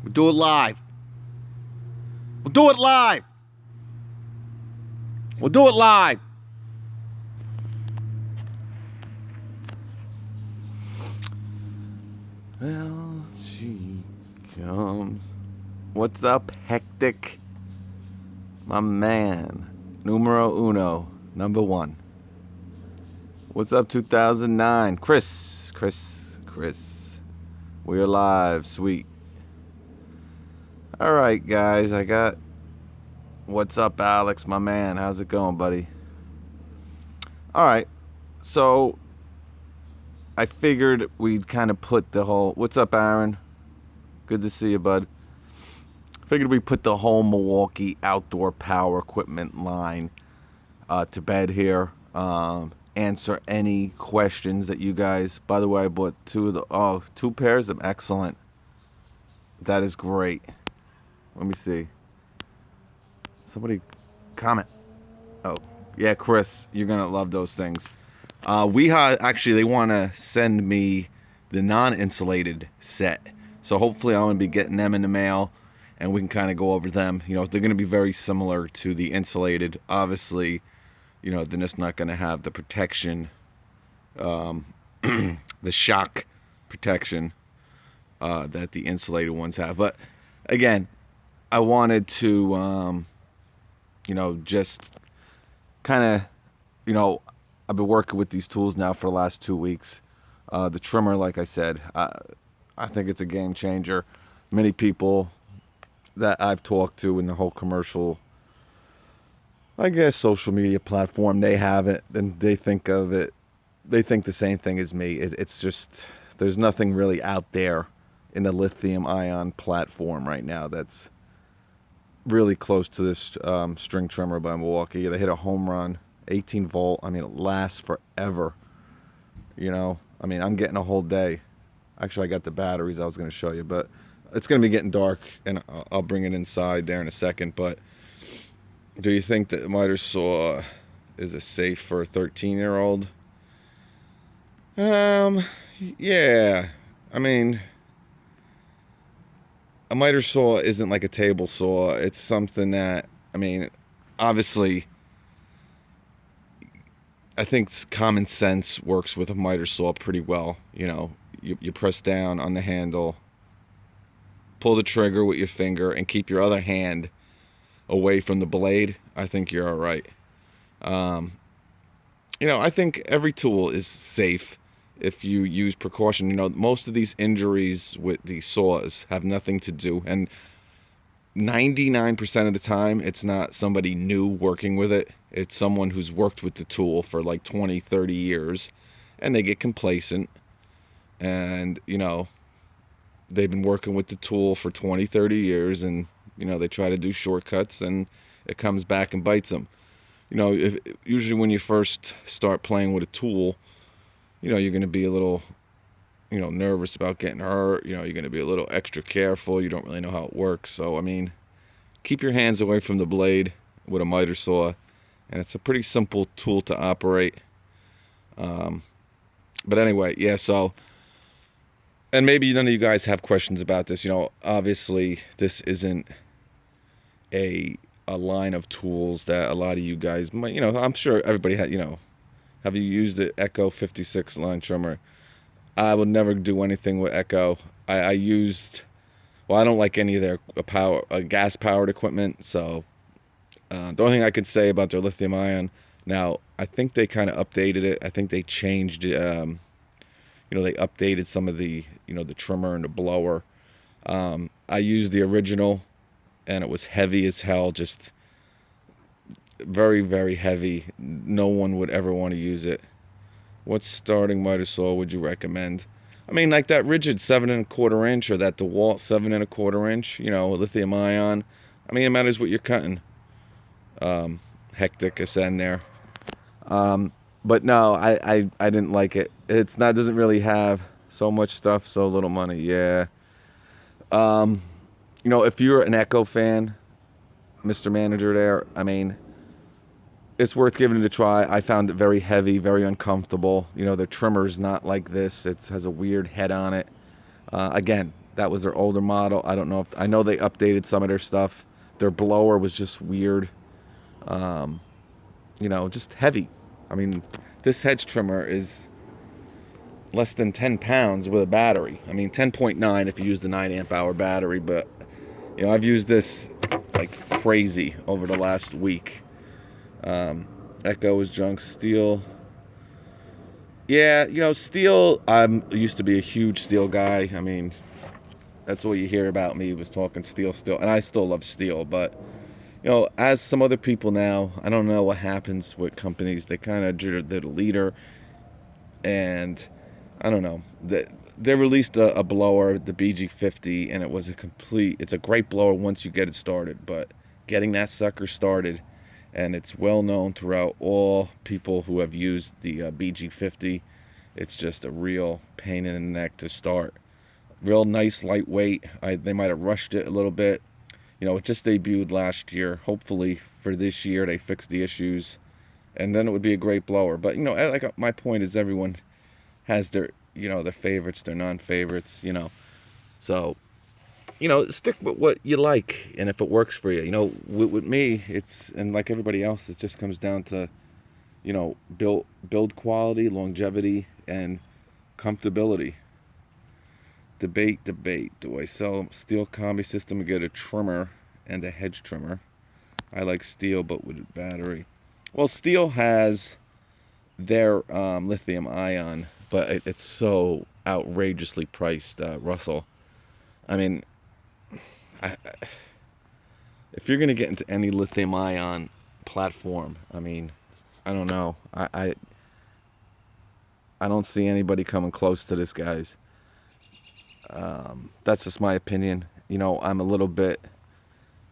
We'll do it live. We'll do it live. We'll do it live. Well, she comes. What's up, Hectic? My man. Numero uno. Number one. What's up, 2009? Chris. We're live. Sweet. Alright, guys. I got... What's up, Alex? My man. How's it going, buddy? Alright. So... I figured we'd kind of put the whole... What's up, Aaron? Good to see you, bud. Figured we'd put the whole Milwaukee outdoor power equipment line to bed here. Answer any questions that you guys... By the way, I bought two pairs of excellent. That is great. Let me see. Somebody comment. Oh, yeah, Chris, you're going to love those things. Actually, they want to send me the non-insulated set. So hopefully I'm going to be getting them in the mail, and we can kind of go over them. You know, they're going to be very similar to the insulated. Obviously, you know, they're just not going to have the protection, the shock protection that the insulated ones have. But again, I wanted to, you know, just kind of, you know, I've been working with these tools now for the last 2 weeks. The trimmer, like I said, I think it's a game changer. Many people that I've talked to in the whole commercial, I guess, social media platform, they have it and they think of it. They think the same thing as me. It's just, there's nothing really out there in the lithium ion platform right now that's really close to this string trimmer by Milwaukee. They hit a home run, 18 volt. I mean, it lasts forever. You know, I mean, I'm getting a whole day. Actually, I got the batteries I was going to show you, but it's going to be getting dark, and I'll bring it inside there in a second. But do you think that the miter saw is a safe for a 13-year-old? Yeah. I mean, a miter saw isn't like a table saw. It's something that, I mean, obviously, I think common sense works with a miter saw pretty well. You know, you press down on the handle, pull the trigger with your finger, and keep your other hand away from the blade. I think you're all right. You know, I think every tool is safe if you use precaution. You know, most of these injuries with these saws have nothing to do, and 99% of the time it's not somebody new working with it. It's someone who's worked with the tool for like 20, 30 years, and they get complacent, and, you know, they've been working with the tool for 20, 30 years, and, you know, they try to do shortcuts, and it comes back and bites them. You know, usually when you first start playing with a tool, you know, you're going to be a little, you know, nervous about getting hurt. You know, you're going to be a little extra careful. You don't really know how it works. So, I mean, keep your hands away from the blade with a miter saw. And it's a pretty simple tool to operate. But anyway, yeah, so, and maybe none of you guys have questions about this. You know, obviously, this isn't a line of tools that a lot of you guys might, you know, I'm sure everybody had, you know, have you used the Echo 56 line trimmer? I would never do anything with Echo. I used, well, I don't like any of their gas powered equipment. So the only thing I could say about their lithium ion, now I think they kind of updated it. I think they changed, you know, they updated some of the, you know, the trimmer and the blower. I used the original, and it was heavy as hell, just very, very heavy. No one would ever want to use it. What starting miter saw would you recommend? I mean, like that rigid 7 1/4 inch or that DeWalt 7 1/4 inch, you know, lithium ion. I mean, it matters what you're cutting. Hectic ascend there. But no, I didn't like it. It's not, doesn't really have so much stuff, so little money. Yeah. You know, if you're an Echo fan, Mr. Manager there, I mean, it's worth giving it a try. I found it very heavy, very uncomfortable. You know, the trimmer's not like this. It has a weird head on it. Again, that was their older model. I don't know if, I know they updated some of their stuff. Their blower was just weird. You know, just heavy. I mean, this Hedge trimmer is less than 10 pounds with a battery. I mean, 10.9 if you use the 9 amp hour battery, but you know, I've used this like crazy over the last week. Echo is junk. Steel, yeah, you know, steel, I used to be a huge steel guy. I mean, that's all you hear about me was talking steel, and I still love steel, but you know, as some other people now, I don't know what happens with companies. They kind of, they're the leader, and I don't know. They released a blower, the BG50, and it was it's a great blower once you get it started, but getting that sucker started, and it's well known throughout all people who have used the BG50, it's just a real pain in the neck to start. Real nice, lightweight. They might have rushed it a little bit. You know, it just debuted last year. Hopefully for this year they fix the issues, and then it would be a great blower. But you know, like my point is, everyone has their, you know, their favorites, their non-favorites. You know, so you know, stick with what you like, and if it works for you. You know, with me, and like everybody else, it just comes down to, you know, build quality, longevity, and comfortability. Debate. Do I sell steel combi system and get a trimmer and a Hedge trimmer? I like steel, but with a battery. Well, steel has their lithium ion, but it's so outrageously priced, Russell. I mean, if you're gonna get into any lithium ion platform, I mean, I don't know. I don't see anybody coming close to this, guys. That's just my opinion. You know, I'm a little bit,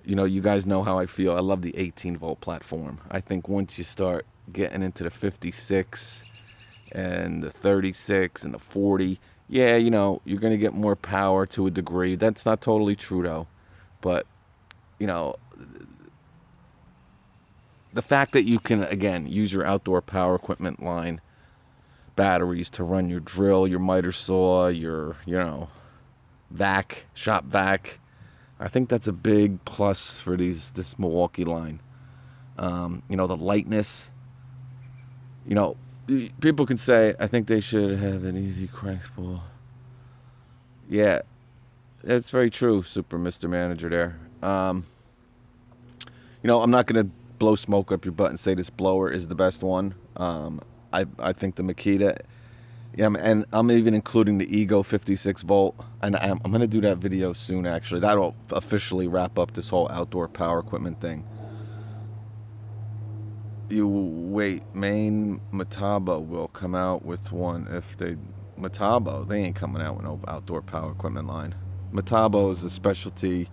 you know, you guys know how I feel. I love the 18 volt platform. I think once you start getting into the 56 and the 36 and the 40, yeah, you know, you're going to get more power to a degree. That's not totally true though. But, you know, the fact that you can, again, use your outdoor power equipment line batteries to run your drill, your miter saw, your, you know, shop vac. I think that's a big plus for this Milwaukee line. You know, the lightness. You know, people can say, I think they should have an easy crank spool. Yeah, that's very true, Super Mr. Manager there. You know, I'm not going to blow smoke up your butt and say this blower is the best one. I think the Makita, yeah, and I'm even including the Ego 56 volt, and I'm going to do that video soon, actually. That'll officially wrap up this whole outdoor power equipment thing. You wait, Maine Metabo will come out with one if they... Metabo, they ain't coming out with no outdoor power equipment line. Metabo is a specialty.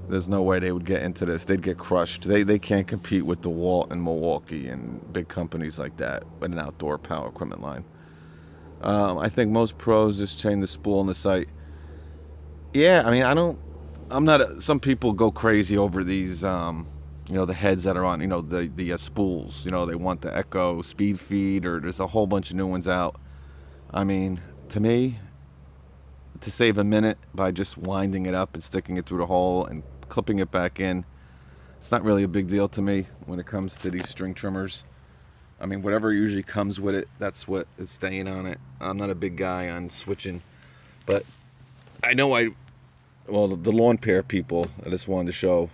There's no way they would get into this. They'd get crushed. They can't compete with DeWalt and Milwaukee and big companies like that with an outdoor power equipment line. I think most pros just chain the spool on the site. Yeah, I mean, I'm not, some people go crazy over these, you know, the heads that are on, you know, the spools. You know, they want the Echo speed feed, or there's a whole bunch of new ones out. I mean, to me, to save a minute by just winding it up and sticking it through the hole and clipping it back in, it's not really a big deal to me when it comes to these string trimmers. I mean, whatever usually comes with it, that's what is staying on it. I'm not a big guy on switching, but I know well, the lawn pair people, I just wanted to show,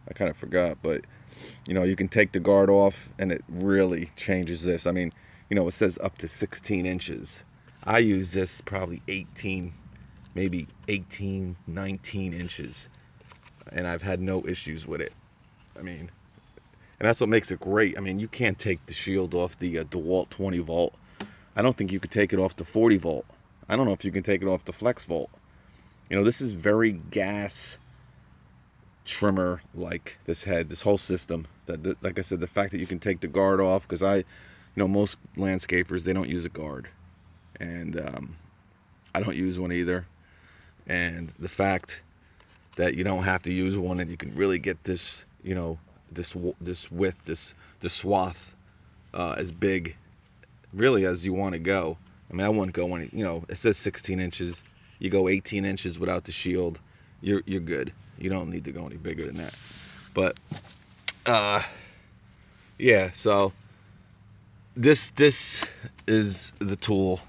I kind of forgot, but you know, you can take the guard off and it really changes this. I mean, you know, it says up to 16 inches. I use this probably 18, maybe 18, 19 inches, and I've had no issues with it. I mean, and that's what makes it great. I mean, you can't take the shield off the DeWalt 20 volt. I don't think you could take it off the 40 volt. I don't know if you can take it off the flex volt. You know, this is very gas trimmer like this head, this whole system. That, like I said, the fact that you can take the guard off, because you know, most landscapers, they don't use a guard, and I don't use one either. And the fact that you don't have to use one, and you can really get this, you know, this width, this the swath as big, really, as you want to go. I mean, I wouldn't go any, you know, it says 16 inches. You go 18 inches without the shield, you're good. You don't need to go any bigger than that. But yeah, so this is the tool.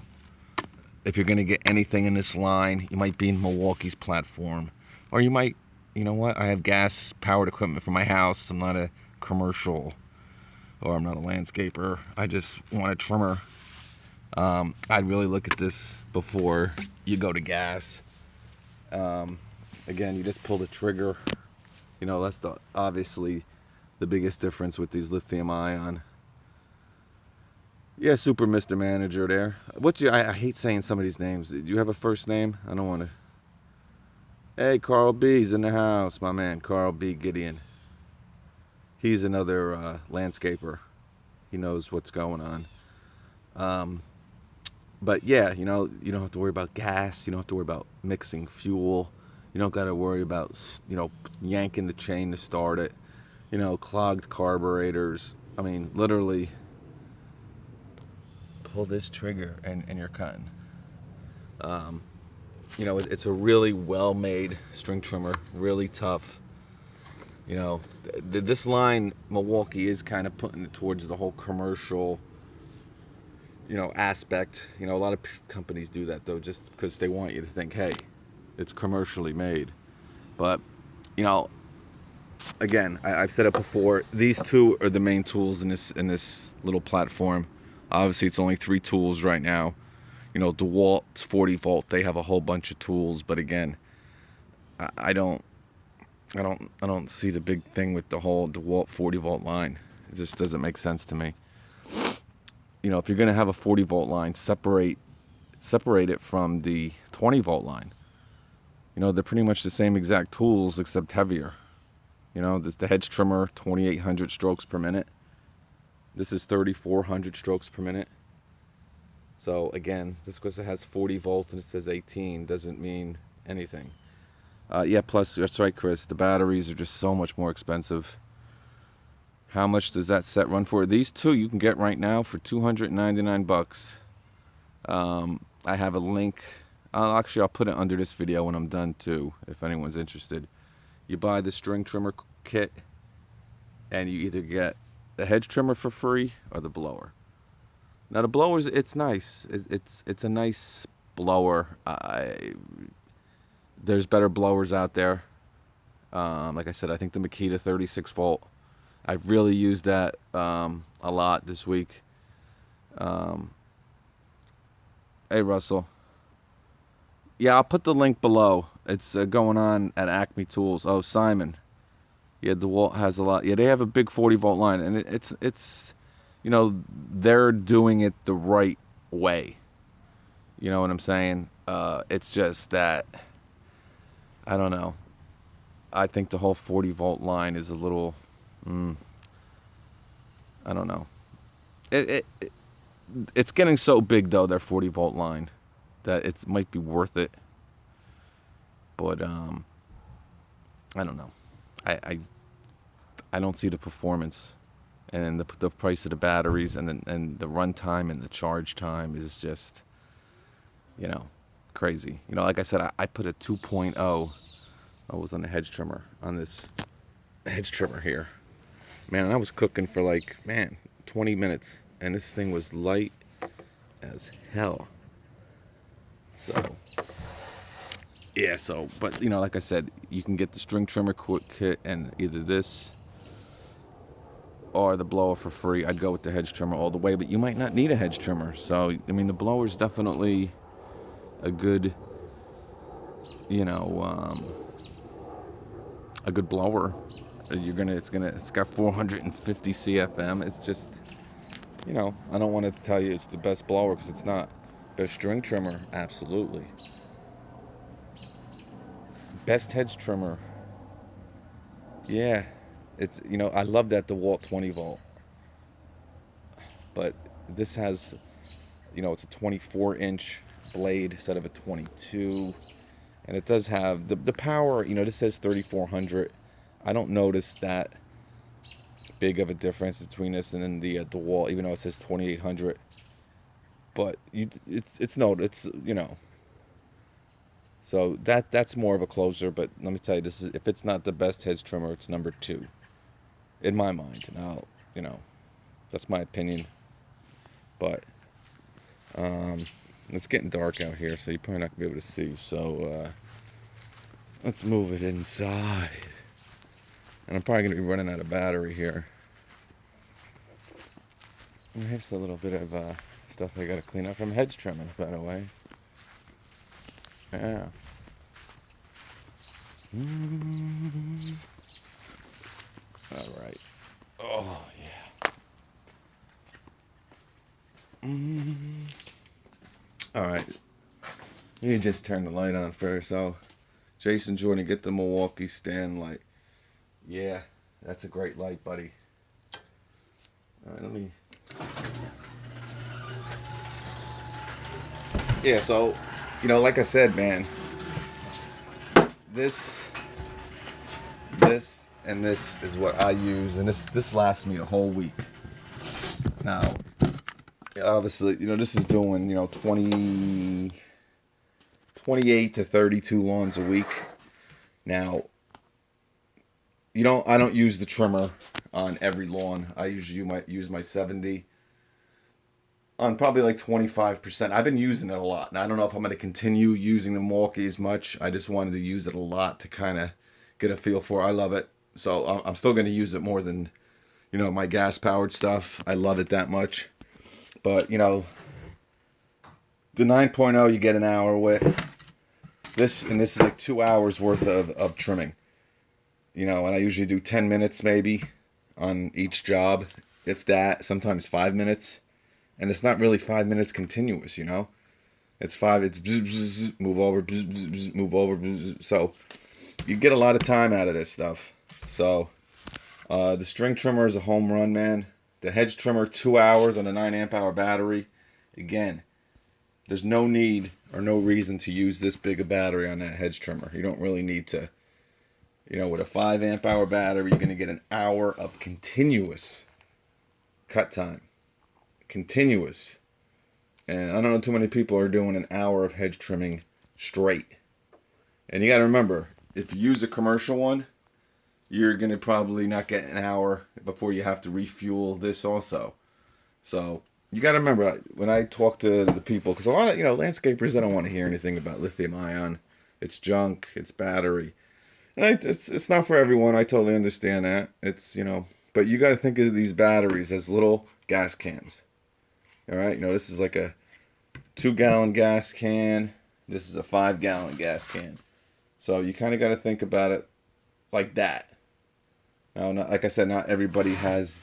If you're gonna get anything in this line, you might be in Milwaukee's platform, or you might, you know what? I have gas powered equipment for my house. I'm not a commercial, or I'm not a landscaper. I just want a trimmer. I'd really look at this before you go to gas. Again, you just pull the trigger. You know, that's obviously the biggest difference with these lithium ion. Yeah, Super Mr. Manager there. I hate saying somebody's names. Do you have a first name? I don't want to. Hey, Carl B's in the house, my man, Carl B. Gideon. He's another landscaper. He knows what's going on. But yeah, you know, you don't have to worry about gas. You don't have to worry about mixing fuel. You don't got to worry about, you know, yanking the chain to start it. You know, clogged carburetors. I mean, literally, pull this trigger and you're cutting. You know, it's a really well-made string trimmer, really tough. You know, this line, Milwaukee is kind of putting it towards the whole commercial, you know, aspect. You know, a lot of companies do that though, just because they want you to think, hey, it's commercially made. But, you know, again, I've said it before, these two are the main tools in this little platform. Obviously, it's only 3 tools right now. You know, DeWalt's 40 volt, they have a whole bunch of tools, but again, I don't see the big thing with the whole DeWalt 40 volt line. It just doesn't make sense to me. You know, if you're gonna have a 40 volt line, separate it from the 20 volt line. You know, they're pretty much the same exact tools except heavier. You know, this the Hedge trimmer, 2,800 strokes per minute. This is 3,400 strokes per minute. So again, just because it has 40 volts and it says 18 doesn't mean anything. Yeah, plus, that's right, Chris, the batteries are just so much more expensive. How much does that set run for? These two you can get right now for 299 bucks. I have a link. Actually, I'll put it under this video when I'm done too, if anyone's interested. You buy the string trimmer kit, and you either get the hedge trimmer for free or the blower. Now the blowers, it's nice. It's a nice blower. There's better blowers out there. Like I said, I think the Makita 36 volt. I've really used that a lot this week. Hey Russell. Yeah, I'll put the link below. It's going on at Acme Tools. Oh, Simon. Yeah, DeWalt has a lot. Yeah, they have a big 40 volt line, and it's you know, they're doing it the right way. You know what I'm saying? It's just that, I don't know. I think the whole 40 volt line is a little, I don't know. It's getting so big though, their 40 volt line, that it might be worth it. But I don't know. I don't see the performance, and the price of the batteries, and the run time and the charge time is just, you know, crazy. You know, like I said, I put a 2.0. I was on the hedge trimmer, on this hedge trimmer here. Man, I was cooking for like, 20 minutes, and this thing was light as hell. So yeah, but you know, like I said, you can get the string trimmer quick kit and either this or the blower for free. I'd go with the hedge trimmer all the way, but you might not need a hedge trimmer. So I mean, the blower is definitely a good, you know, a good blower. It's got 450 CFM. It's just, you know, I don't want to tell you it's the best blower, because it's not. Best string trimmer, absolutely. Best hedge trimmer, yeah. It's, you know, I love that DeWalt 20 volt, but this has, you know, it's a 24-inch blade instead of a 22, and it does have the power. You know, this says 3,400. I don't notice that big of a difference between this and then the DeWalt, even though it says 2800. But it's you know. So that's more of a closer. But let me tell you, this is, if it's not the best hedge trimmer, it's number 2 in my mind. Now, you know, that's my opinion. But it's getting dark out here, so you're probably not gonna be able to see. So let's move it inside. And I'm probably gonna be running out of battery here. And here's a little bit of stuff I gotta clean up from hedge trimming, by the way. Yeah. All right. Oh yeah. All right. Let me just turn the light on first. So, Jason Jordan, get the Milwaukee stand light. Yeah, that's a great light, buddy. All right, let me. Yeah, so, you know, like I said, man, this, and this is what I use, and this lasts me a whole week. Now, obviously, you know, this is doing, you know, 28 to 32 lawns a week. Now, I don't use the trimmer on every lawn. I usually use my 70 on probably like 25%. I've been using it a lot, and I don't know if I'm going to continue using the Milwaukee as much. I just wanted to use it a lot to kind of get a feel for it. I love it, so I'm still going to use it more than, you know, my gas-powered stuff. I love it that much. But, you know, the 9.0 you get an hour with. This is like 2 hours worth of trimming. You know, and I usually do 10 minutes maybe on each job, if that, sometimes 5 minutes. And it's not really 5 minutes continuous, you know. It's bzz, bzz, move over, bzz, bzz, move over. Bzz. So you get a lot of time out of this stuff. So the string trimmer is a home run, man. The hedge trimmer, 2 hours on a 9 amp hour battery. Again, there's no need or no reason to use this big a battery on that hedge trimmer. You don't really need to. You know, with a 5 amp hour battery, you're going to get an hour of continuous cut time. Continuous. And I don't know too many people are doing an hour of hedge trimming straight. And you got to remember, if you use a commercial one, you're going to probably not get an hour before you have to refuel this also. So you got to remember, when I talk to the people, because a lot of, you know, landscapers, they don't want to hear anything about lithium ion. It's junk, it's battery. And it's not for everyone. I totally understand that. It's, you know, but you got to think of these batteries as little gas cans. All right, you know, this is like a 2-gallon gas can. This is a 5-gallon gas can. So you kind of got to think about it like that. Now, like I said, not everybody has,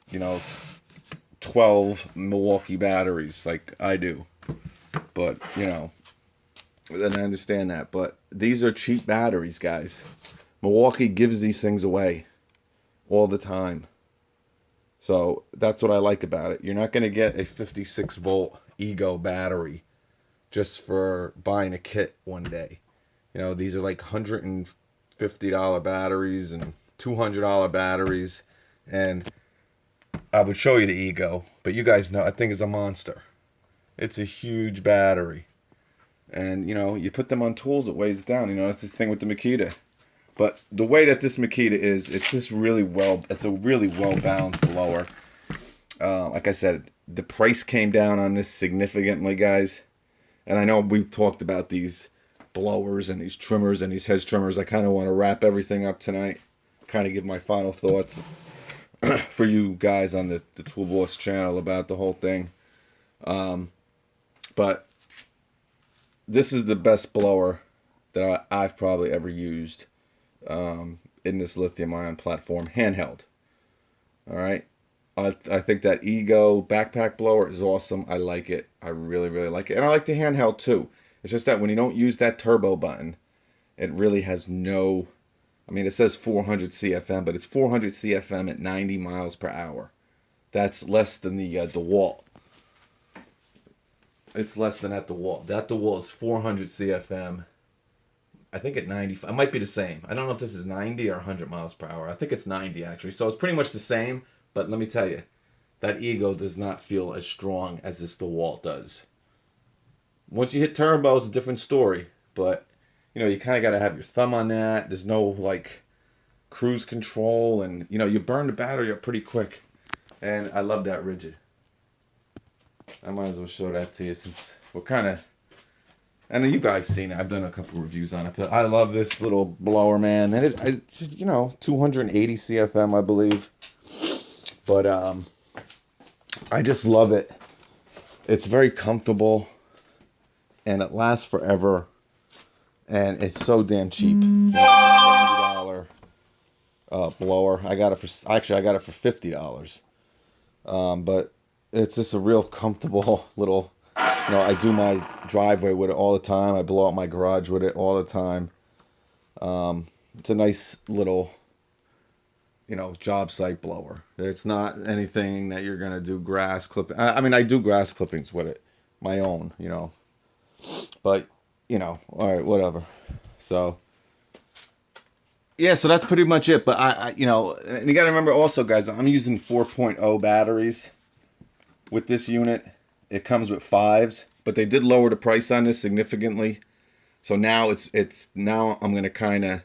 you know, 12 Milwaukee batteries like I do. But, you know, and I understand that, but these are cheap batteries, guys. Milwaukee gives these things away all the time. So that's what I like about it. You're not going to get a 56 volt Ego battery just for buying a kit one day. You know, these are like $150 batteries and $200 batteries. And I would show you the Ego, but you guys know, I think it's a monster. It's a huge battery. And, you know, you put them on tools, it weighs it down. You know, that's this thing with the Makita. But the way that this Makita is, it's just really it's a really well-balanced blower. Like I said, the price came down on this significantly, guys. And I know we've talked about these blowers and these trimmers and these hedge trimmers. I kind of want to wrap everything up tonight. Kind of give my final thoughts for you guys on the Tool Boss channel about the whole thing. But this is the best blower that I've probably ever used in this lithium-ion platform, handheld. All right, I think that Ego backpack blower is awesome. I like it. I really, really like it, and I like the handheld too. It's just that when you don't use that turbo button, it really has no. I mean, it says 400 CFM, but it's 400 CFM at 90 miles per hour. That's less than the DeWalt. It's less than at DeWalt. That DeWalt is 400 CFM I think at 90. It might be the same. I don't know if this is 90 or 100 miles per hour. I think it's 90 actually. So it's pretty much the same. But let me tell you, that ego does not feel as strong as this DeWalt does. Once you hit turbo, it's a different story. But you kind of got to have your thumb on that. There's no like cruise control, and you burn the battery up pretty quick. And I love that rigid. I might as well show that to you since we're kind of. And you guys seen it. I've done a couple reviews on it, but I love this little blower, man. And it's 280 CFM, I believe. But I just love it. It's very comfortable, and it lasts forever. And it's so damn cheap. It's a $70 blower. I got it for $50. But it's just a real comfortable little. I do my driveway with it all the time. I blow out my garage with it all the time. It's a nice little, job site blower. It's not anything that you're going to do grass clipping. I mean, I do grass clippings with it, my own, But, all right, whatever. So, yeah, so that's pretty much it. But, and you got to remember also, guys, I'm using 4.0 batteries with this unit. It comes with 5s, but they did lower the price on this significantly. So now now I'm going to kind of,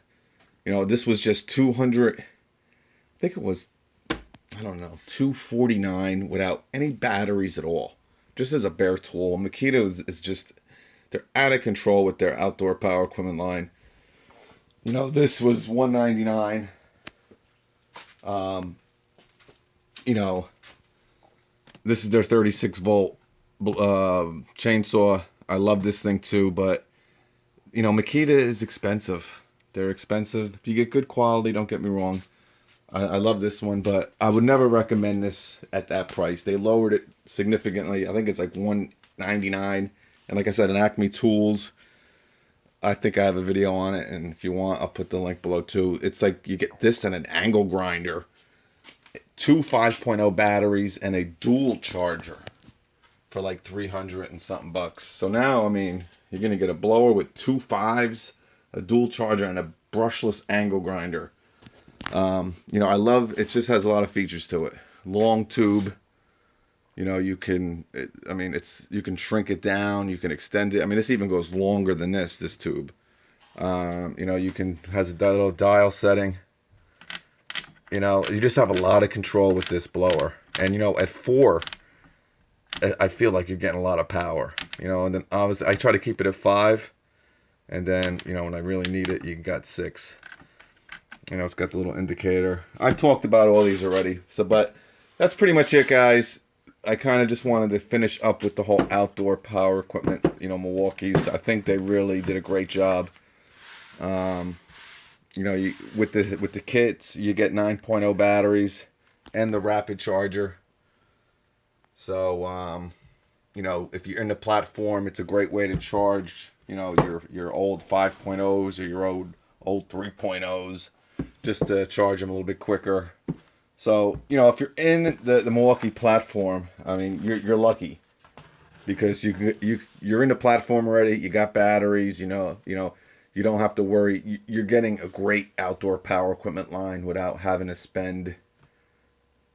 this was just 200, I think it was, I don't know, 249 without any batteries at all. Just as a bare tool. Makita is just, they're out of control with their outdoor power equipment line. This was 199. This is their 36 volt chainsaw. I love this thing too, but Makita is expensive. They're expensive. If you get good quality, don't get me wrong, I love this one, but I would never recommend this at that price. They lowered it significantly. I think it's like $199. And like I said, an Acme Tools, I think I have a video on it, and if you want, I'll put the link below too. It's like you get this and an angle grinder, 2 5.0 batteries, and a dual charger for like 300 and something bucks. So now, I mean, you're gonna get a blower with 2 5s, a dual charger, and a brushless angle grinder. I love it. Just has a lot of features to it. Long tube. You can. You can shrink it down. You can extend it. I mean, this even goes longer than this tube. You can has a little dial setting. You just have a lot of control with this blower. And at 4. I feel like you're getting a lot of power, and then obviously I try to keep it at 5, and then, when I really need it, you got 6. It's got the little indicator. I've talked about all these already, but that's pretty much it, guys. I kind of just wanted to finish up with the whole outdoor power equipment, Milwaukee's. I think they really did a great job. With the kits, you get 9.0 batteries and the rapid charger. So, if you're in the platform, it's a great way to charge, your old 5.0s or your old 3.0s, just to charge them a little bit quicker. So, if you're in the Milwaukee platform, I mean, you're lucky, because you're in the platform already. You got batteries, you don't have to worry. You're getting a great outdoor power equipment line without having to spend,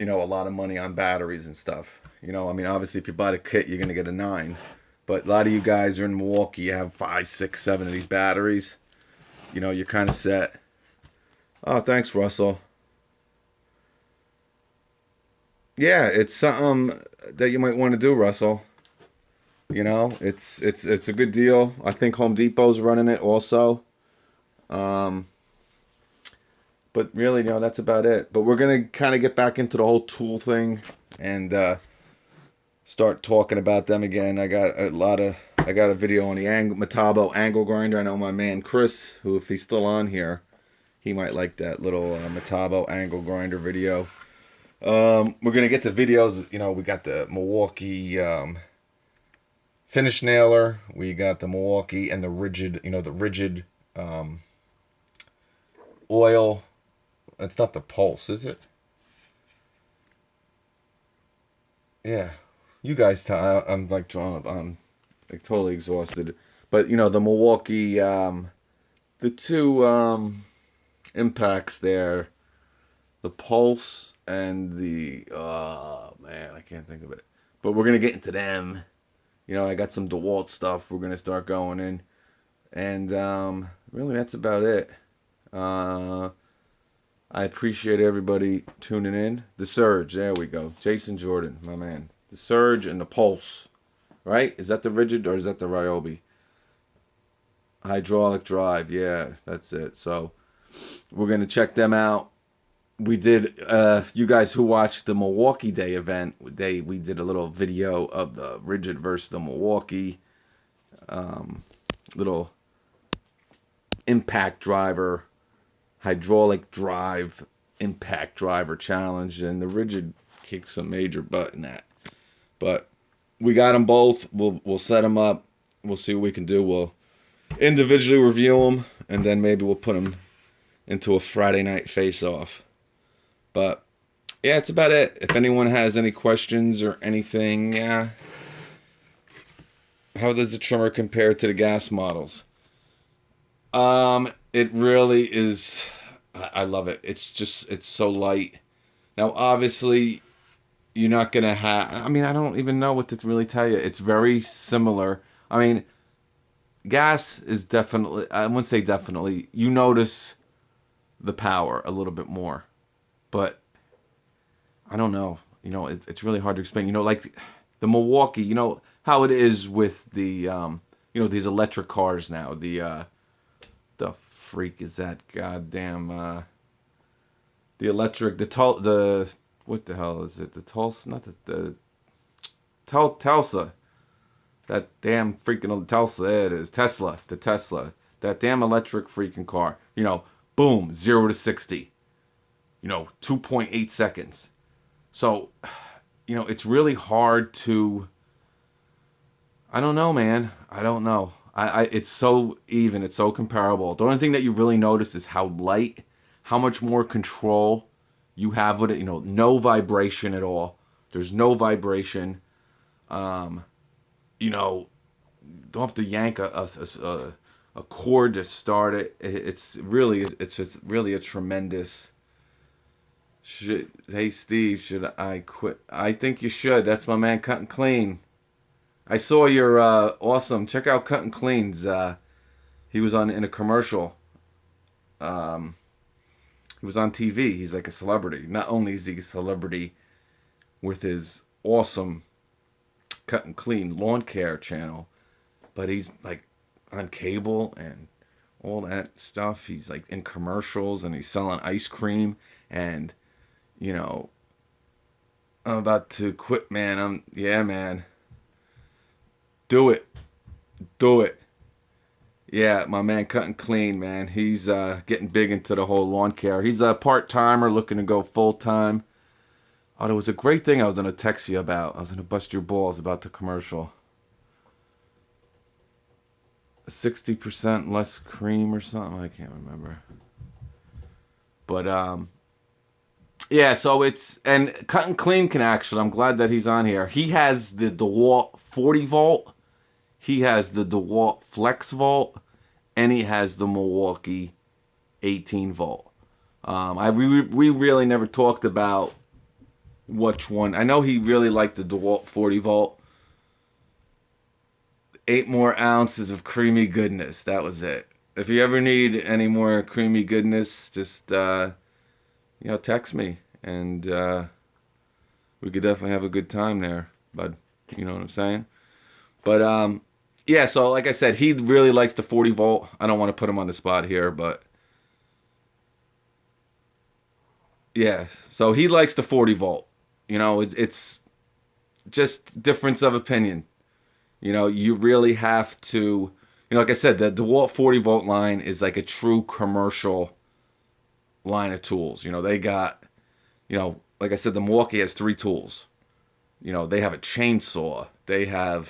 a lot of money on batteries and stuff. Obviously, if you buy the kit, you're going to get a 9. But a lot of you guys are in Milwaukee, you have 5, 6, 7 of these batteries. You're kind of set. Oh, thanks, Russell. Yeah, it's something that you might want to do, Russell. It's a good deal. I think Home Depot's running it also. But really, that's about it. But we're going to kind of get back into the whole tool thing and start talking about them again. I got a video on the Metabo angle grinder. I know my man Chris, who, if he's still on here, he might like that little Metabo angle grinder video. We're gonna get the videos. We got the Milwaukee finish nailer. We got the Milwaukee and the rigid. The rigid oil. It's not the Pulse, is it? Yeah. You guys tell. I'm like totally exhausted. But the Milwaukee the two impacts there, the pulse and the oh man, I can't think of it. But we're gonna get into them. You know, I got some DeWalt stuff we're gonna start going in, and really that's about it. Uh, I appreciate everybody tuning in. The Surge, there we go. Jason Jordan, my man. The Surge and the Pulse, right? Is that the Rigid or is that the Ryobi? Hydraulic drive, yeah, that's it. So we're gonna check them out. We did. You guys who watched the Milwaukee Day event, we did a little video of the Rigid versus the Milwaukee. Little impact driver, hydraulic drive, impact driver challenge, and the Rigid kicked some major butt in that. But we got them both. We'll set them up. We'll see what we can do. We'll individually review them, and then maybe we'll put them into a Friday night face-off. But yeah, it's about it. If anyone has any questions or anything, how does the trimmer compare to the gas models? It really is. I love it. It's so light. Now, obviously, you're not gonna have. I mean, I don't even know what to really tell you. It's very similar. I mean, gas is definitely. I wouldn't say definitely. You notice the power a little bit more, but I don't know. You know, it's really hard to explain. You know, like the Milwaukee. You know how it is with the these electric cars now. The freak is that goddamn the electric the what the hell is it? The Tulsa, not the Tulsa. That damn freaking Tulsa. There it is. Tesla. The Tesla. That damn electric freaking car. You know, boom, 0 to 60. 2.8 seconds. So, it's really hard to. I don't know, man. I don't know. It's so even. It's so comparable. The only thing that you really notice is how light, how much more control you have with it. No vibration at all. There's no vibration. Don't have to yank a cord to start it. It's just really a tremendous. Hey Steve, should I quit? I think you should. That's my man, Cut and Clean. I saw your awesome. Check out Cut and Clean's. He was in a commercial. He was on TV. He's like a celebrity. Not only is he a celebrity with his awesome Cut and Clean lawn care channel, but he's like on cable and all that stuff. He's like in commercials and he's selling ice cream and I'm about to quit, man. Yeah, man. Do it. Do it. Yeah, my man Cut and Clean, man. He's getting big into the whole lawn care. He's a part-timer looking to go full-time. Oh, there was a great thing I was going to text you about. I was going to bust your balls about the commercial. 60% less cream or something. I can't remember. But, yeah, so and Cut and Clean can actually, I'm glad that he's on here. He has the DeWalt 40 volt. He has the DeWalt Flex Volt, and he has the Milwaukee 18 volt. We really never talked about which one. I know he really liked the DeWalt 40 volt. 8 more ounces of creamy goodness. That was it. If you ever need any more creamy goodness, just text me, and we could definitely have a good time there, bud. You know what I'm saying? But yeah, so like I said, he really likes the 40 volt. I don't want to put him on the spot here, but yeah, so he likes the 40 volt. It's just difference of opinion. You really have to, like I said, the DeWalt 40 volt line is like a true commercial line of tools. They got, like I said, the Milwaukee has 3 tools. They have a chainsaw. They have,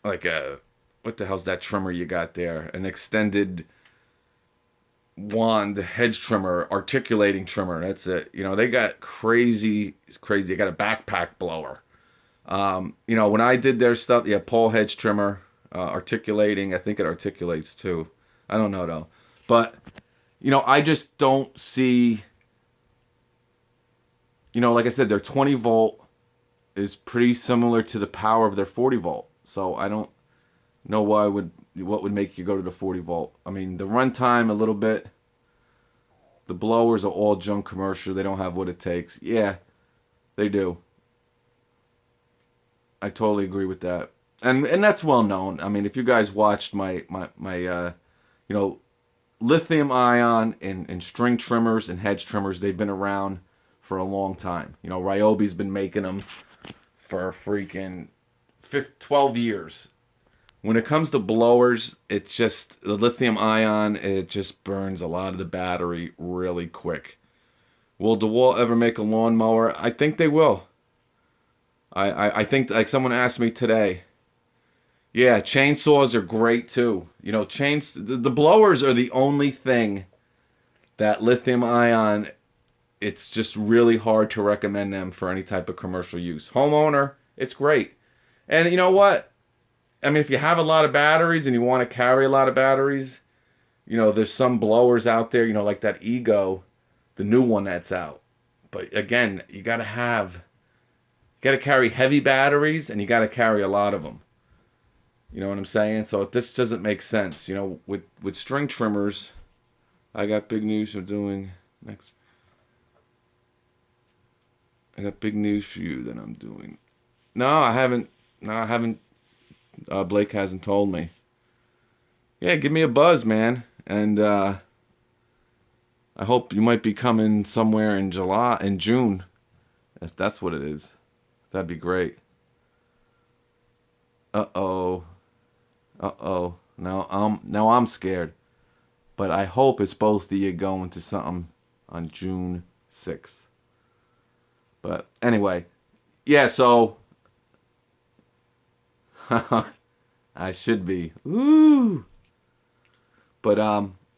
like what the hell's that trimmer you got there? An extended wand hedge trimmer, articulating trimmer. That's it. They got crazy. They got a backpack blower. When I did their stuff, yeah, Paul hedge trimmer. articulating. I think it articulates too. I don't know though. But, I just don't see, like I said, their 20 volt is pretty similar to the power of their 40 volt. So I don't know what would make you go to the 40 volt. I mean, the runtime a little bit. The blowers are all junk commercial. They don't have what it takes. Yeah, they do. I totally agree with that. And that's well known. I mean, if you guys watched my you know, lithium ion and string trimmers and hedge trimmers, they've been around for a long time. Ryobi's been making them for freaking 12 years. When it comes to blowers, it's just the lithium ion, it just burns a lot of the battery really quick. Will DeWalt ever make a lawnmower? I think they will. I think, like someone asked me today. Yeah, chainsaws are great too. The blowers are the only thing that lithium ion, it's just really hard to recommend them for any type of commercial use. Homeowner, it's great. And you know what? I mean, if you have a lot of batteries and you want to carry a lot of batteries, there's some blowers out there, like that Ego, the new one that's out. But again, you got to carry heavy batteries and you got to carry a lot of them. You know what I'm saying? So this doesn't make sense. With string trimmers, I got big news for doing next. I got big news for you that I'm doing. No, I haven't. No, I haven't. Blake hasn't told me. Yeah, give me a buzz, man. And I hope you might be coming somewhere in June. If that's what it is. That'd be great. Uh-oh. Uh-oh. Now I'm scared. But I hope it's both of you going to something on June 6th. But anyway. Yeah, so I should be. Ooh. But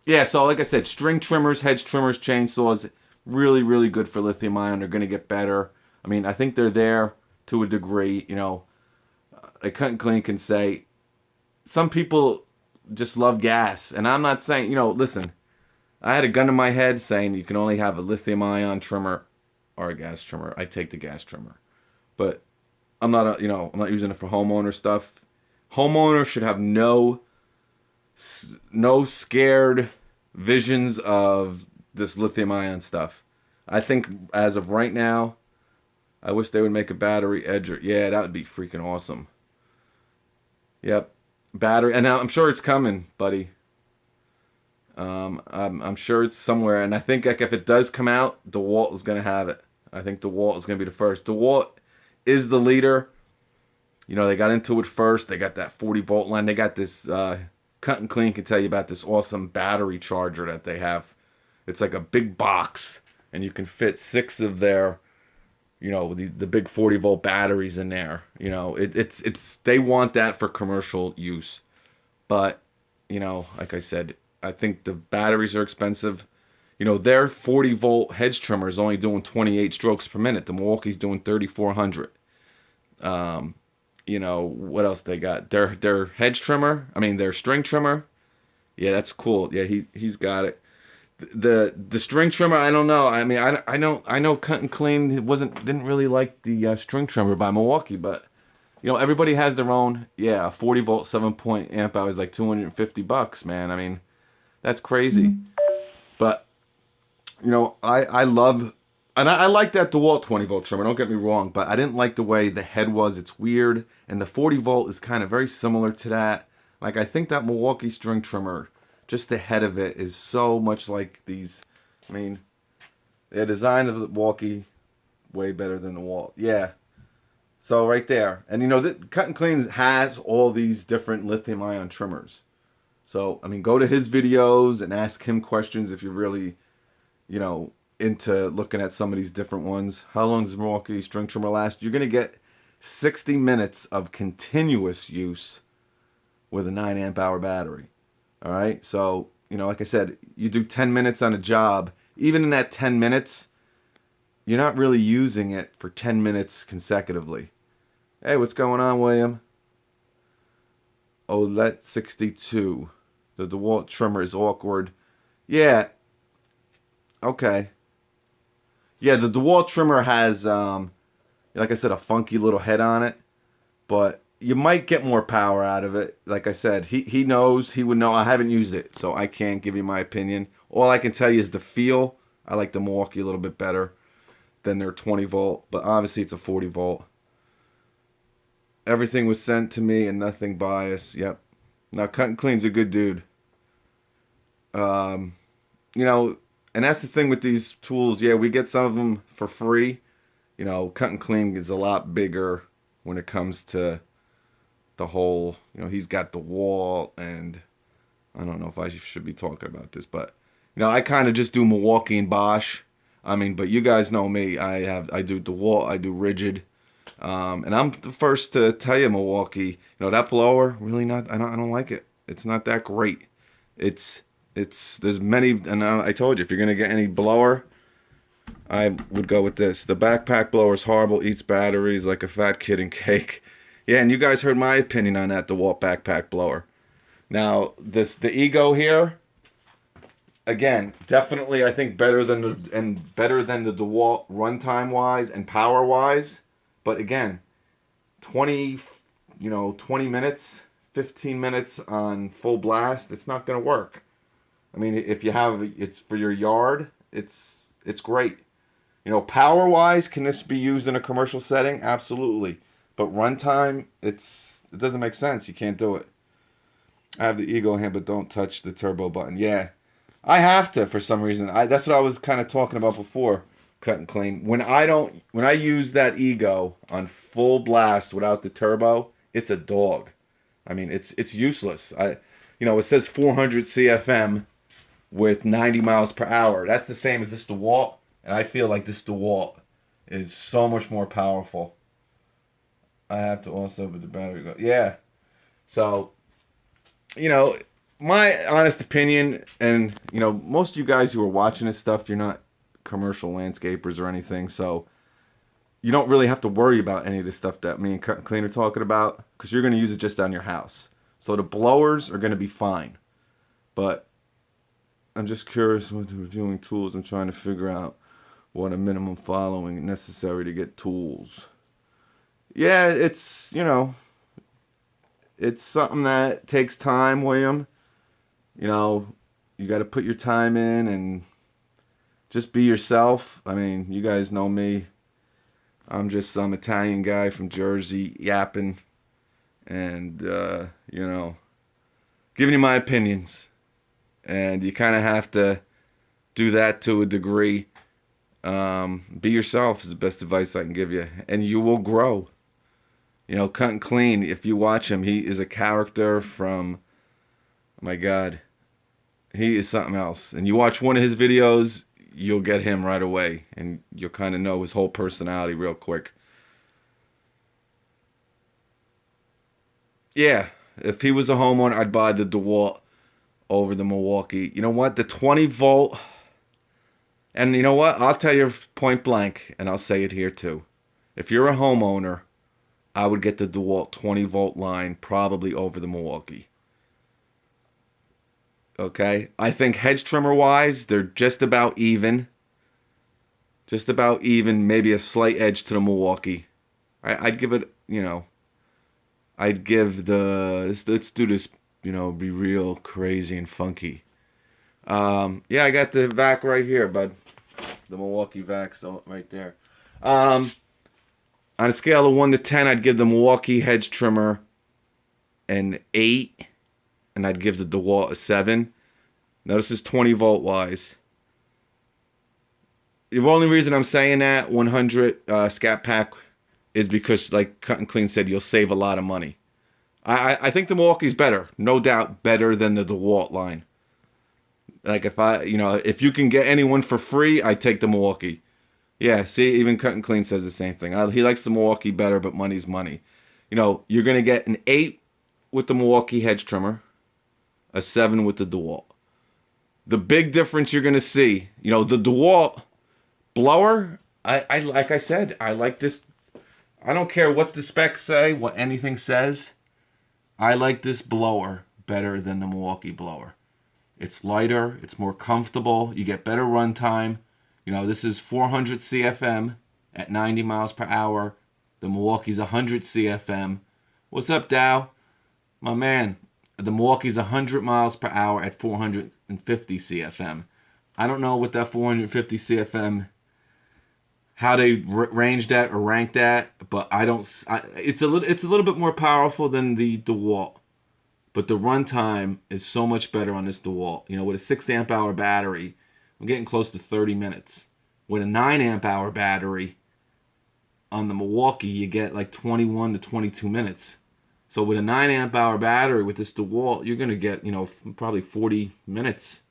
yeah, so like I said, string trimmers, hedge trimmers, chainsaws, really, really good for lithium ion. They're gonna get better. I mean, I think they're there to a degree. A cut and clean can say some people just love gas, and I'm not saying, listen, I had a gun to my head saying you can only have a lithium ion trimmer or a gas trimmer. I take the gas trimmer, but I'm not using it for homeowner stuff. Homeowners should have no scared visions of this lithium ion stuff. I think as of right now, I wish they would make a battery edger. Yeah, that would be freaking awesome. Yep, battery, and I'm sure it's coming, buddy. I'm sure it's somewhere, and I think like if it does come out, DeWalt is gonna have it. I think DeWalt is gonna be the first. DeWalt is the leader. They got into it first. They got that 40 volt line. They got this. Cut and Clean can tell you about this awesome battery charger that they have. It's like a big box, and you can fit 6 of their, the big 40 volt batteries in there. It's they want that for commercial use, but like I said, I think the batteries are expensive. Their 40 volt hedge trimmer is only doing 28 strokes per minute. The Milwaukee's doing 3,400. What else they got? Their hedge trimmer. I mean, their string trimmer. Yeah, that's cool. Yeah, he's got it. The string trimmer. I don't know. I mean, I know Cut and Clean didn't really like the string trimmer by Milwaukee, but everybody has their own. Yeah, 40 volt 7-point amp hour is like $250, man. I mean, that's crazy. Mm-hmm. But I love. And I like that DeWalt 20 volt trimmer, don't get me wrong, but I didn't like the way the head was. It's weird. And the 40 volt is kind of very similar to that. Like, I think that Milwaukee string trimmer, just the head of it is so much like these. I mean, the design of the Milwaukee, way better than the DeWalt. Yeah. So right there. And Cut and Clean has all these different lithium ion trimmers. So, I mean, go to his videos and ask him questions if you're really, into looking at some of these different ones. How long does Milwaukee string trimmer last? You're going to get 60 minutes of continuous use with a 9 amp hour battery. All right. So, like I said, you do 10 minutes on a job. Even in that 10 minutes, you're not really using it for 10 minutes consecutively. Hey, what's going on, William? OLED 62. The DeWalt trimmer is awkward. Yeah, okay. Yeah, the DeWalt trimmer has, like I said, a funky little head on it, but you might get more power out of it. Like I said, he knows, he would know. I haven't used it, so I can't give you my opinion. All I can tell you is the feel. I like the Milwaukee a little bit better than their 20 volt, but obviously it's a 40 volt. Everything was sent to me and nothing biased. Yep. Now, Cut and Clean's a good dude. Um, you know, and that's the thing with these tools. Yeah, we get some of them for free. You know, Cut and Clean is a lot bigger when it comes to the whole, he's got the wall, and I don't know if I should be talking about this, but, I kind of just do Milwaukee and Bosch. I mean, but you guys know me. I do DeWalt, I do Rigid. And I'm the first to tell you, Milwaukee, that blower, really not, I don't like it. It's not that great. It's, there's many, and I told you, if you're going to get any blower, I would go with this. The backpack blower is horrible, eats batteries like a fat kid in cake. Yeah, and you guys heard my opinion on that DeWalt backpack blower. Now, the Ego here, again, definitely I think better than the DeWalt runtime wise and power wise. But again, 20 minutes, 15 minutes on full blast, it's not going to work. I mean, if you have it's for your yard, it's great. Power wise, can this be used in a commercial setting? Absolutely. But runtime, it doesn't make sense. You can't do it. I have the Ego hand, but don't touch the turbo button. Yeah, I have to for some reason. That's what I was kind of talking about before. Cut and Clean. When I use that Ego on full blast without the turbo, it's a dog. I mean, it's useless. It says 400 CFM with 90 miles per hour. That's the same as this DeWalt, and I feel like this DeWalt is so much more powerful. I have to also, but the battery go. Yeah. So, my honest opinion, and, most of you guys who are watching this stuff, you're not commercial landscapers or anything, so you don't really have to worry about any of this stuff that me and Cut and Clean are talking about, because you're going to use it just on your house. So the blowers are going to be fine. But I'm just curious with reviewing tools. I'm trying to figure out what a minimum following necessary to get tools. Yeah, it's, it's something that takes time, William. You got to put your time in and just be yourself. I mean, you guys know me. I'm just some Italian guy from Jersey yapping and, giving you my opinions. And you kind of have to do that to a degree. Be yourself is the best advice I can give you. And you will grow. Cut and Clean, if you watch him, he is a character from, oh my God, he is something else. And you watch one of his videos, you'll get him right away. And you'll kind of know his whole personality real quick. Yeah, if he was a homeowner, I'd buy the DeWalt over the Milwaukee. You know what? The 20 volt, and you know what? I'll tell you point blank, and I'll say it here too. If you're a homeowner, I would get the DeWalt 20 volt line probably over the Milwaukee. Okay? I think hedge trimmer wise, they're just about even. Just about even, maybe a slight edge to the Milwaukee. I'd give it, I'd give let's do this, be real crazy and funky. Yeah, I got the vac right here, bud. The Milwaukee vac still right there. On a scale of 1 to 10, I'd give the Milwaukee hedge trimmer an 8, and I'd give the DeWalt a 7. Now, this is 20 volt wise. The only reason I'm saying that 100 scat pack is because, like Cut and Clean said, you'll save a lot of money. I think the Milwaukee's better, no doubt better than the DeWalt line. Like if you can get anyone for free, I take the Milwaukee. Yeah, see, even Cut and Clean says the same thing. He likes the Milwaukee better, but money's money. You're going to get an 8 with the Milwaukee hedge trimmer, a 7 with the DeWalt. The big difference you're going to see, the DeWalt blower, I like I said, I like this. I don't care what the specs say, what anything says. I like this blower better than the Milwaukee blower. It's lighter, it's more comfortable, you get better run time. You know, this is 400 CFM at 90 miles per hour. The Milwaukee's 100 CFM. What's up, Dow? My man, the Milwaukee's 100 miles per hour at 450 CFM. I don't know what that 450 CFM, how they range that or rank that, but it's a little bit more powerful than the DeWalt. But the runtime is so much better on this DeWalt. You know, with a 6 amp hour battery, I'm getting close to 30 minutes. With a 9 amp hour battery on the Milwaukee, you get like 21 to 22 minutes. So with a 9 amp hour battery with this DeWalt, you're going to get, you know, probably 40 minutes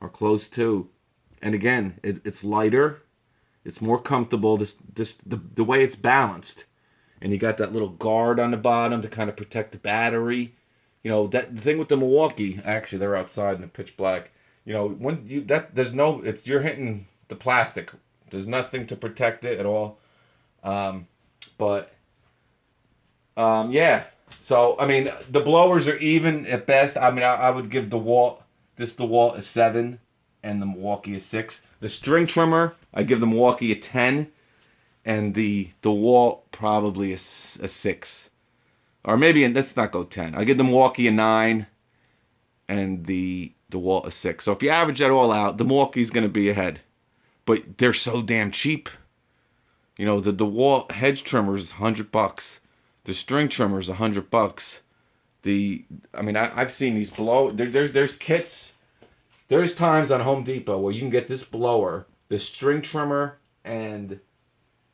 or close to. And again, it's lighter. It's more comfortable. The way it's balanced. And you got that little guard on the bottom to kind of protect the battery. You know, that the thing with the Milwaukee, actually they're outside in the pitch black. You know, when you that there's no it's you're hitting the plastic. There's nothing to protect it at all. But yeah. So I mean, the blowers are even at best. I mean, I would give this DeWalt a 7 and the Milwaukee a 6. The string trimmer, I give the Milwaukee a 10 and the DeWalt probably a 6. Or maybe, let's not go 10. I give the Milwaukee a 9 and the DeWalt a 6. So if you average that all out, the Milwaukee's going to be ahead. But they're so damn cheap. You know, the DeWalt Hedge trimmer is $100. The string trimmer is $100. I've seen these there's kits. There's times on Home Depot where you can get this blower, the string trimmer, and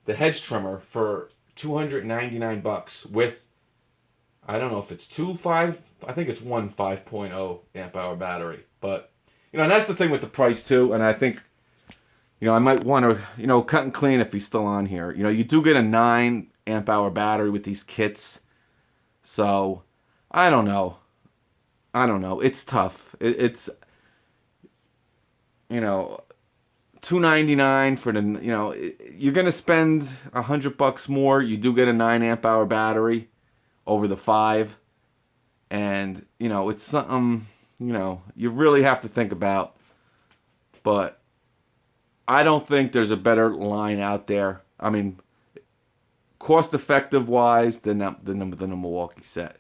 the hedge trimmer for $299 with, I don't know if it's I think it's one 5.0 amp hour battery. But, you know, and that's the thing with the price too. And I think, you know, I might want to, you know, cut and clean if he's still on here. You know, you do get a 9 amp hour battery with these kits. So, I don't know. It's tough. It's, you know, $299 for the, you know, you're going to spend $100 more. You do get a 9 amp hour battery over the 5, and you know it's something, you know, you really have to think about. But I don't think there's a better line out there. I mean, cost effective wise than the Milwaukee set,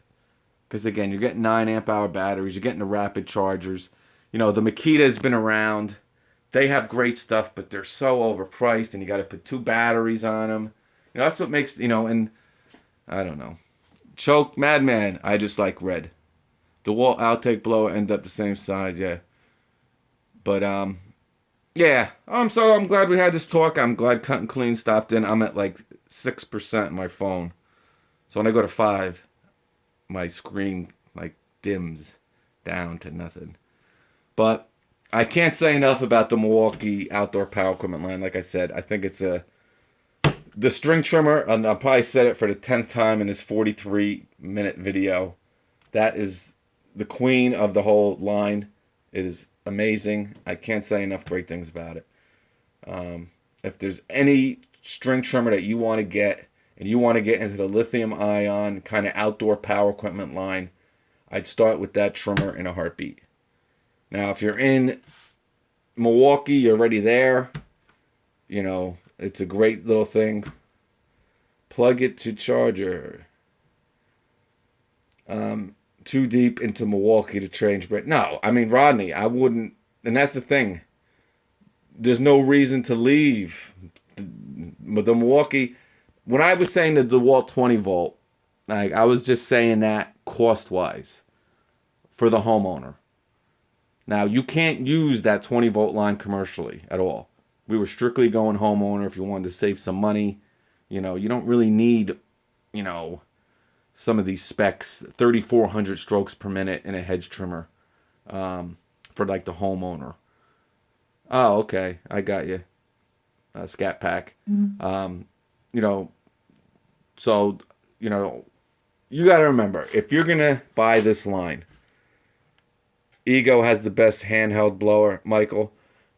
because again, you're getting 9 amp hour batteries, you're getting the rapid chargers. You know, the Makita has been around. They have great stuff, but they're so overpriced, and you got to put 2 batteries on them. You know, that's what makes, you know, and I don't know. Choke, Madman, I just like red. DeWalt outtake blower end up the same size, yeah. But yeah. I'm glad we had this talk. I'm glad Cut and Clean stopped in. I'm at like 6% on my phone. So when I go to 5, my screen like dims down to nothing. But I can't say enough about the Milwaukee outdoor power equipment line. Like I said, I think it's the string trimmer, and I'll probably said it for the 10th time in this 43-minute video. That is the queen of the whole line. It is amazing. I can't say enough great things about it. If there's any string trimmer that you want to get, and you want to get into the lithium ion kind of outdoor power equipment line, I'd start with that trimmer in a heartbeat. Now, if you're in Milwaukee, you're already there. You know, it's a great little thing. Plug it to charger. Too deep into Milwaukee to change, but no, I mean, Rodney, I wouldn't, and that's the thing. There's no reason to leave the Milwaukee. When I was saying the DeWalt 20 volt, I was just saying that cost-wise for the homeowner. Now, you can't use that 20 volt line commercially at all. We were strictly going homeowner if you wanted to save some money. You know, you don't really need, you know, some of these specs, 3,400 strokes per minute in a hedge trimmer for like the homeowner. Oh, okay. I got you. Scat Pack. Mm-hmm. You know, so, you know, you got to remember, if you're going to buy this line, Ego has the best handheld blower, Michael.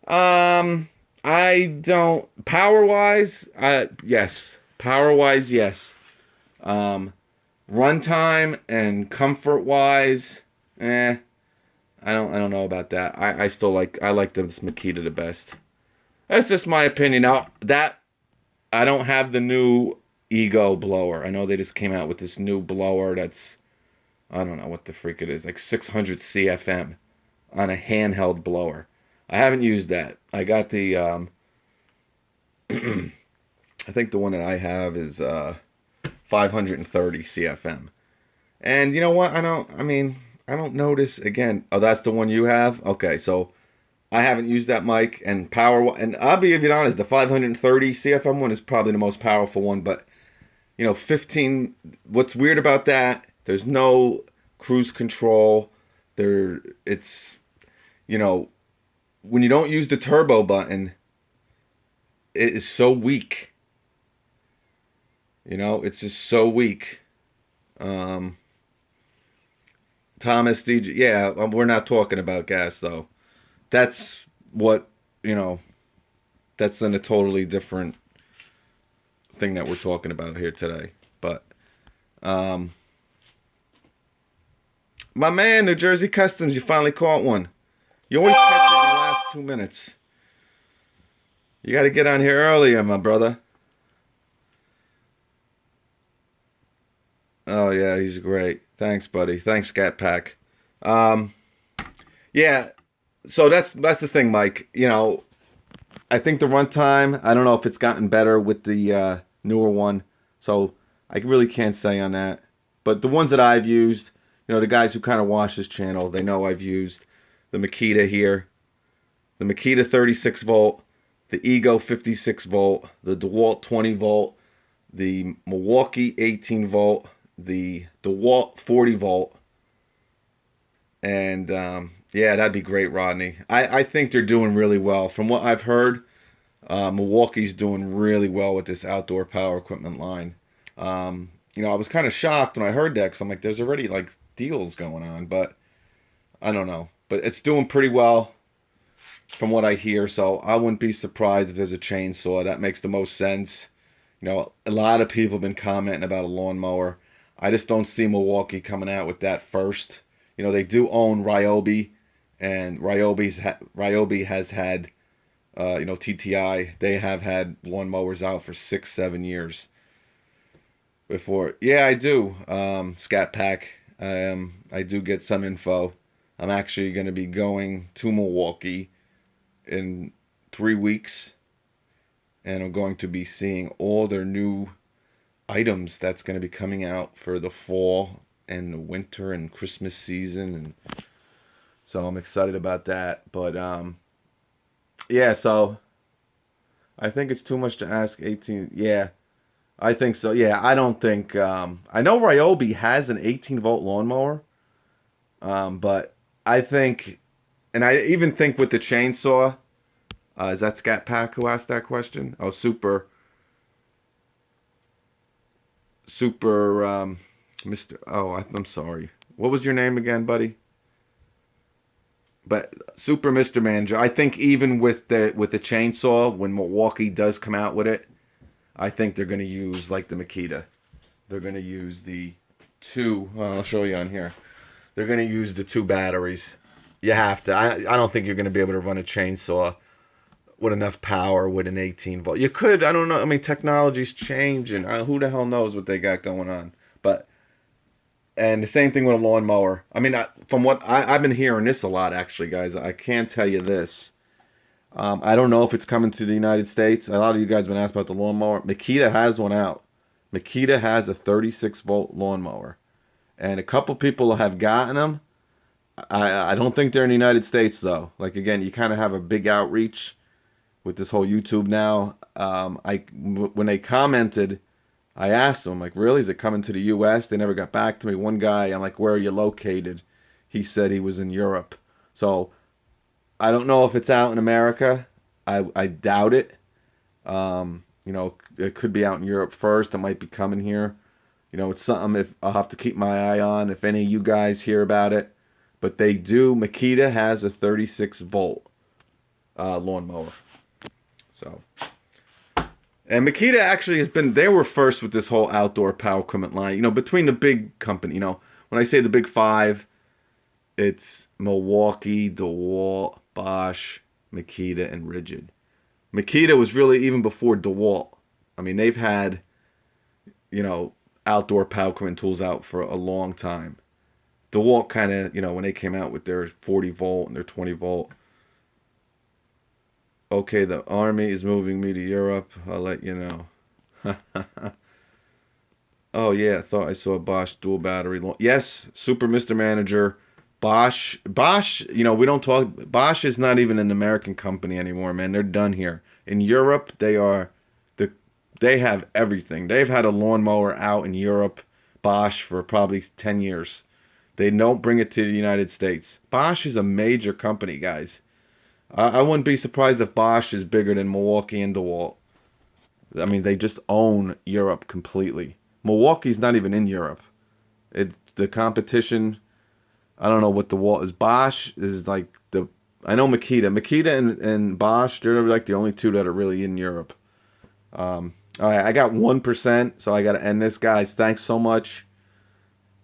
I don't, power-wise, yes. Power-wise, yes. runtime and comfort wise, I don't know about that. I like this Makita the best. That's just my opinion. Now that I don't have the new Ego blower. I know they just came out with this new blower that's, I don't know what the freak it is, like 600 CFM on a handheld blower. I haven't used that. I got the I think the one that I have is 530 CFM. And you know what? I don't notice again. Oh, that's the one you have? Okay, so I haven't used that mic and and I'll be even honest, the 530 CFM one is probably the most powerful one, but 15, what's weird about that, there's no cruise control. It's, when you don't use the turbo button, it is so weak. It's just so weak. Thomas DJ, yeah, we're not talking about gas though. That's what, that's in a totally different thing that we're talking about here today. But, my man, New Jersey Customs, you finally caught one. You always catch it in the last 2 minutes. You got to get on here earlier, my brother. Oh yeah, he's great. Thanks, buddy. Thanks, Scat Pack. Yeah. So that's the thing, Mike. I think the runtime, I don't know if it's gotten better with the newer one. So I really can't say on that. But the ones that I've used, the guys who kind of watch this channel, they know I've used the Makita here, the Makita 36 volt, the Ego 56 volt, the DeWalt 20 volt, the Milwaukee 18 volt, the DeWalt 40 volt, and yeah, that'd be great, Rodney. I think they're doing really well. From what I've heard, Milwaukee's doing really well with this outdoor power equipment line. I was kind of shocked when I heard that because I'm like, there's already like deals going on, but I don't know. But it's doing pretty well from what I hear, so I wouldn't be surprised if there's a chainsaw. That makes the most sense. A lot of people have been commenting about a lawnmower. I just don't see Milwaukee coming out with that first. They do own Ryobi, and Ryobi has had, TTI. They have had lawnmowers out for 6-7 years before. Yeah, I do. Scat Pack. I do get some info. I'm actually going to be going to Milwaukee in 3 weeks, and I'm going to be seeing all their new items that's going to be coming out for the fall and the winter and Christmas season, and so I'm excited about that. But yeah, so I think it's too much to ask 18. Yeah, I think so. Yeah, I don't think I know Ryobi has an 18 volt lawnmower, but I think, and I even think with the chainsaw, is that Scat Pack who asked that question? Oh, super Mr. Oh, I'm sorry. What was your name again, buddy? But Super Mr. Manager. I think even with the chainsaw, when Milwaukee does come out with it, I think they're going to use like the Makita. They're going to use the two. Well, I'll show you on here. They're going to use the 2 batteries. You have to. I don't think you're going to be able to run a chainsaw with enough power with an 18 volt. You could, I don't know. I mean, technology's changing. Who the hell knows what they got going on? But, and the same thing with a lawnmower. I mean, from what I've been hearing this a lot, actually, guys. I can tell you this. I don't know if it's coming to the United States. A lot of you guys have been asked about the lawnmower. Makita has one out. Makita has a 36 volt lawnmower. And a couple people have gotten them. I don't think they're in the United States, though. Like, again, you kind of have a big outreach with this whole YouTube now. When they commented, I asked them, like, really, is it coming to the U.S.? They never got back to me. One guy, I'm like, where are you located? He said he was in Europe. So I don't know if it's out in America. I doubt it. It could be out in Europe first. It might be coming here. It's something if I'll have to keep my eye on if any of you guys hear about it. But they do. Makita has a 36 volt lawnmower. So, And Makita actually has been, they were first with this whole outdoor power equipment line. You know, between the big company, you know, when I say the big five, it's Milwaukee, DeWalt, Bosch, Makita, and Rigid. Makita was really even before DeWalt. I mean, they've had, you know, outdoor power equipment tools out for a long time. DeWalt kind of, you know, when they came out with their 40 volt and their 20 volt. Okay, the army is moving me to Europe. I'll let you know. Oh yeah, I thought I saw Bosch dual battery. Yes, Super Mr. Manager. Bosch, you know, we don't talk. Bosch is not even an American company anymore, man. They're done here. In Europe, they have everything. They've had a lawnmower out in Europe, Bosch, for probably 10 years. They don't bring it to the United States. Bosch is a major company, guys. I wouldn't be surprised if Bosch is bigger than Milwaukee and DeWalt. I mean, they just own Europe completely. Milwaukee's not even in Europe. The competition. I don't know what DeWalt is. Bosch is like the. I know Makita and Bosch. They're like the only two that are really in Europe. All right, I got 1%, so I got to end this, guys. Thanks so much.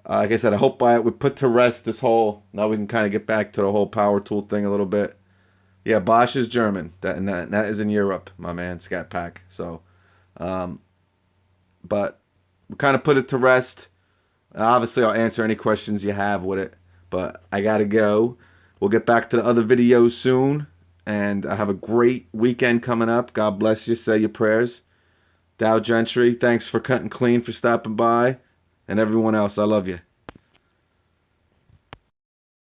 Like I said, I hope we put to rest this whole. Now we can kind of get back to the whole power tool thing a little bit. Yeah, Bosch is German. That is in Europe, my man, Scat Pack. So, but we kind of put it to rest. Obviously, I'll answer any questions you have with it. But I gotta go. We'll get back to the other videos soon. And I have a great weekend coming up. God bless you. Say your prayers. Dow Gentry, thanks for cutting clean, for stopping by. And everyone else, I love you.